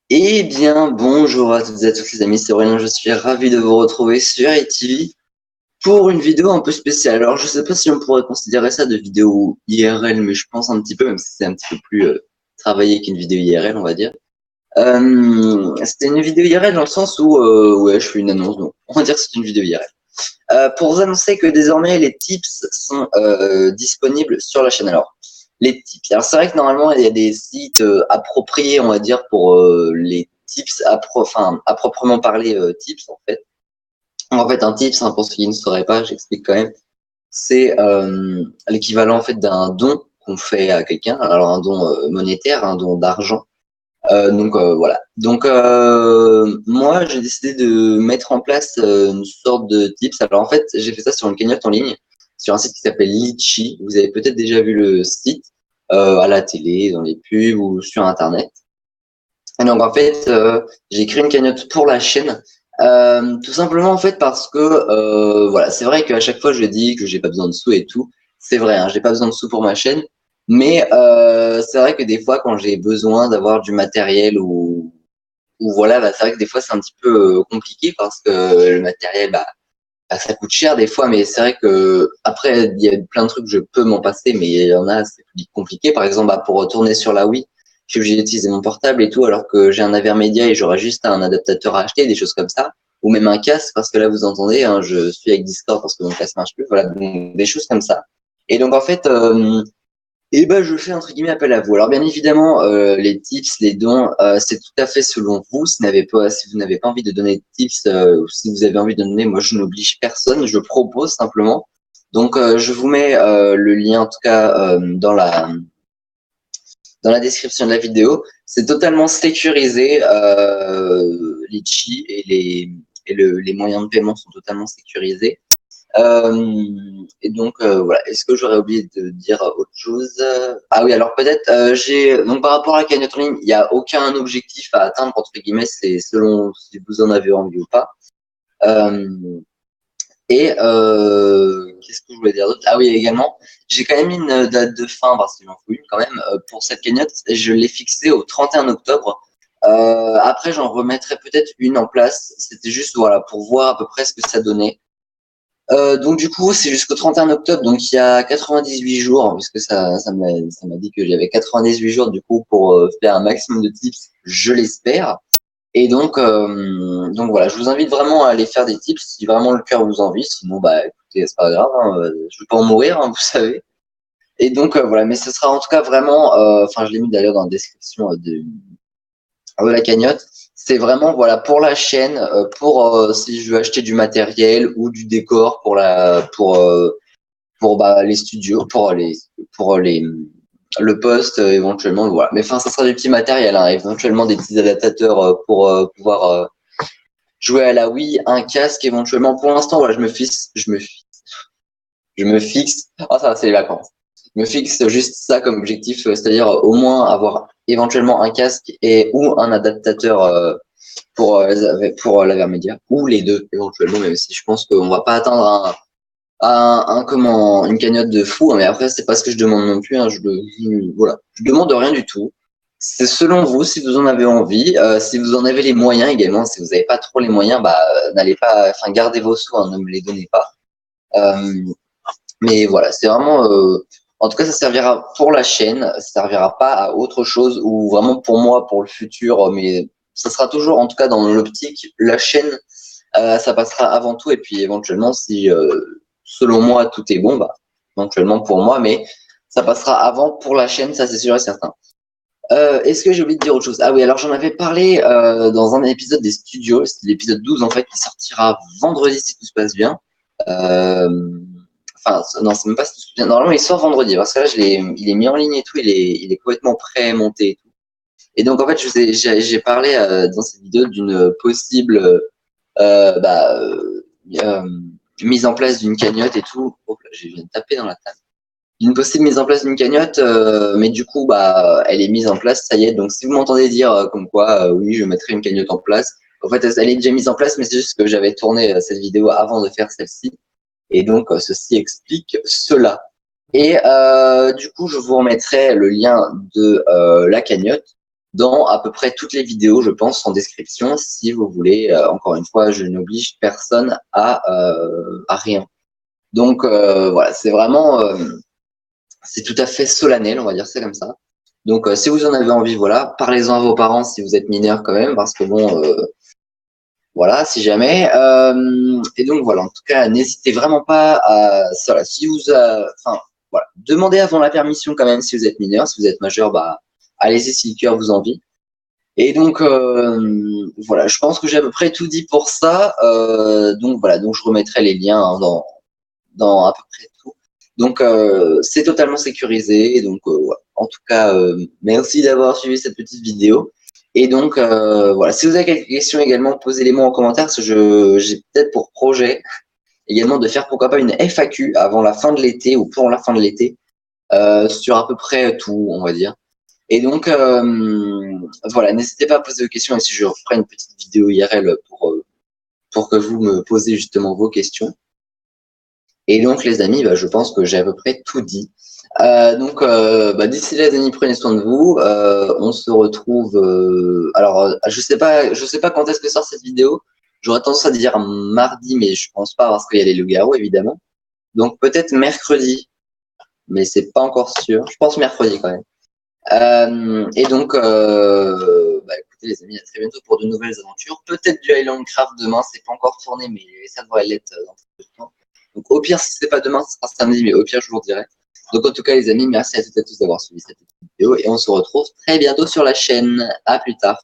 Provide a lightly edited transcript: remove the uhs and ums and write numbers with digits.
Eh bien, bonjour à toutes et à tous les amis, c'est Aurélien, je suis ravi de vous retrouver sur ITV pour une vidéo un peu spéciale. Alors, je sais pas si on pourrait considérer ça de vidéo IRL, mais je pense un petit peu, même si c'est un petit peu plus travaillé qu'une vidéo IRL, on va dire. C'était une vidéo IRL dans le sens où, ouais, je fais une annonce, donc on va dire que c'est une vidéo IRL. Pour vous annoncer que désormais les tips sont disponibles sur la chaîne. Alors, les tips. Alors, c'est vrai que normalement, il y a des sites appropriés, on va dire, pour les tips, à proprement parler tips, en fait. En fait, un tips, hein, pour ceux qui ne sauraient pas, j'explique quand même, c'est l'équivalent en fait d'un don qu'on fait à quelqu'un. Alors, un don monétaire, un don d'argent. Voilà. Donc moi j'ai décidé de mettre en place une sorte de tips. Alors en fait j'ai fait ça sur une cagnotte en ligne, sur un site qui s'appelle Litchi. Vous avez peut-être déjà vu le site à la télé, dans les pubs ou sur internet. Et donc en fait j'ai créé une cagnotte pour la chaîne. Tout simplement en fait parce que voilà, c'est vrai qu'à chaque fois je dis que j'ai pas besoin de sous et tout. C'est vrai, hein, j'ai pas besoin de sous pour ma chaîne. Mais c'est vrai que des fois, quand j'ai besoin d'avoir du matériel ou voilà, bah, c'est vrai que des fois c'est un petit peu compliqué parce que le matériel, ça coûte cher des fois. Mais c'est vrai que après, il y a plein de trucs que je peux m'en passer, mais il y en a c'est plus compliqué. Par exemple, pour retourner sur la Wii, je suis obligé d'utiliser mon portable et tout, alors que j'ai un Avermedia et j'aurais juste un adaptateur à acheter, des choses comme ça, ou même un casque parce que là vous entendez, hein, je suis avec Discord parce que mon casque marche plus. Voilà, donc, des choses comme ça. Et donc en fait. Et ben, je fais entre guillemets appel à vous. Alors bien évidemment, les tips, les dons, c'est tout à fait selon vous. Si vous n'avez pas envie de donner de tips, ou si vous avez envie de donner, moi je n'oblige personne, je propose simplement. Donc je vous mets le lien en tout cas dans la description de la vidéo. C'est totalement sécurisé, Litchi les moyens de paiement sont totalement sécurisés. Et donc voilà. Est-ce que j'aurais oublié de dire autre chose? Ah oui, alors peut-être j'ai donc par rapport à la cagnotte en ligne, il n'y a aucun objectif à atteindre entre guillemets, c'est selon si vous en avez envie ou pas. Euh, Qu'est-ce que je voulais dire d'autre? Ah oui, également, j'ai quand même mis une date de fin parce qu'il en faut une quand même pour cette cagnotte. Je l'ai fixée au 31 octobre. Après, j'en remettrai peut-être une en place. C'était juste voilà pour voir à peu près ce que ça donnait. Donc du coup, c'est jusqu'au 31 octobre, donc il y a 98 jours, puisque ça m'a dit que j'avais 98 jours du coup pour faire un maximum de tips, je l'espère. Et donc voilà, je vous invite vraiment à aller faire des tips si vraiment le cœur vous en envie. Sinon, bah écoutez, c'est pas grave, hein, je vais pas en mourir, hein, vous savez. Et donc voilà, mais ce sera en tout cas vraiment, enfin je l'ai mis d'ailleurs dans la description de la cagnotte. C'est vraiment voilà pour la chaîne, pour si je veux acheter du matériel ou du décor pour les studios, pour les le poste éventuellement voilà. Mais enfin ça sera du petit matériel, hein, éventuellement des petits adaptateurs pour pouvoir jouer à la Wii, un casque éventuellement. Pour l'instant voilà, je me fixe. Ah ça c'est les vacances. Je me fixe juste ça comme objectif, c'est-à-dire au moins avoir éventuellement un casque et ou un adaptateur pour l'Avermedia ou les deux éventuellement, même si je pense qu'on va pas atteindre comment une cagnotte de fou, hein, mais après c'est pas ce que je demande non plus, hein, voilà, je demande rien du tout. C'est selon vous si vous en avez envie, si vous en avez les moyens également. Si vous n'avez pas trop les moyens, n'allez pas, enfin gardez vos sous, hein, ne me les donnez pas. Euh, mais voilà, c'est vraiment, en tout cas, ça servira pour la chaîne, ça servira pas à autre chose ou vraiment pour moi, pour le futur, mais ça sera toujours, en tout cas, dans l'optique, la chaîne, ça passera avant tout et puis éventuellement, si selon moi tout est bon, éventuellement pour moi, mais ça passera avant pour la chaîne, ça c'est sûr et certain. Est-ce que j'ai oublié de dire autre chose? Ah oui, alors j'en avais parlé dans un épisode des studios, c'est l'épisode 12 en fait, qui sortira vendredi si tout se passe bien. Euh, Enfin, non, c'est même pas si tout se passe bien. Normalement, il sort vendredi, parce que là, il est mis en ligne et tout, il est complètement prêt-monté et tout. Et donc, en fait, j'ai parlé dans cette vidéo d'une possible euh, bah, euh, euh, mise en place d'une cagnotte et tout. Oh, là, je viens de taper dans la table d'une possible mise en place d'une cagnotte, mais du coup, elle est mise en place, ça y est. Donc, si vous m'entendez dire comme quoi, oui, je mettrai une cagnotte en place, en fait, elle est déjà mise en place, mais c'est juste que j'avais tourné cette vidéo avant de faire celle-ci, et donc ceci explique cela. Et du coup, je vous remettrai le lien de la cagnotte dans à peu près toutes les vidéos, je pense, en description, si vous voulez. Encore une fois, je n'oblige personne à rien. Donc voilà, c'est vraiment, c'est tout à fait solennel, on va dire ça comme ça. Donc si vous en avez envie, voilà, parlez-en à vos parents si vous êtes mineur quand même, parce que bon, voilà, si jamais. Et donc voilà, en tout cas, n'hésitez vraiment pas à, voilà, si vous, enfin, voilà, demandez avant la permission quand même si vous êtes mineur, si vous êtes majeur, bah, allez-y si le cœur vous en dit. Et donc voilà, je pense que j'ai à peu près tout dit pour ça. Donc voilà, donc je remettrai les liens hein, dans à peu près tout. Donc c'est totalement sécurisé. Donc ouais. En tout cas, merci d'avoir suivi cette petite vidéo. Et donc voilà, si vous avez quelques questions également, posez-les-moi en commentaire parce que j'ai peut-être pour projet également de faire pourquoi pas une FAQ avant la fin de l'été ou pour la fin de l'été sur à peu près tout, on va dire. Et donc voilà, n'hésitez pas à poser vos questions et si je referai une petite vidéo IRL pour que vous me posez justement vos questions. Et donc les amis, bah, je pense que j'ai à peu près tout dit. Donc bah, d'ici là, les amis, prenez soin de vous. On se retrouve. Alors je sais pas quand est-ce que sort cette vidéo. J'aurais tendance à dire mardi, mais je pense pas parce qu'il y a les loups-garous évidemment. Donc peut-être mercredi, mais c'est pas encore sûr. Je pense mercredi quand même. Et donc, bah, écoutez les amis, à très bientôt pour de nouvelles aventures. Peut-être du Highland Craft demain, c'est pas encore tourné, mais ça devrait l'être dans peu de temps. Donc au pire, si c'est pas demain, ce sera samedi, mais au pire, je vous le dirai. Donc en tout cas les amis, merci à toutes et à tous d'avoir suivi cette vidéo et on se retrouve très bientôt sur la chaîne. À plus tard.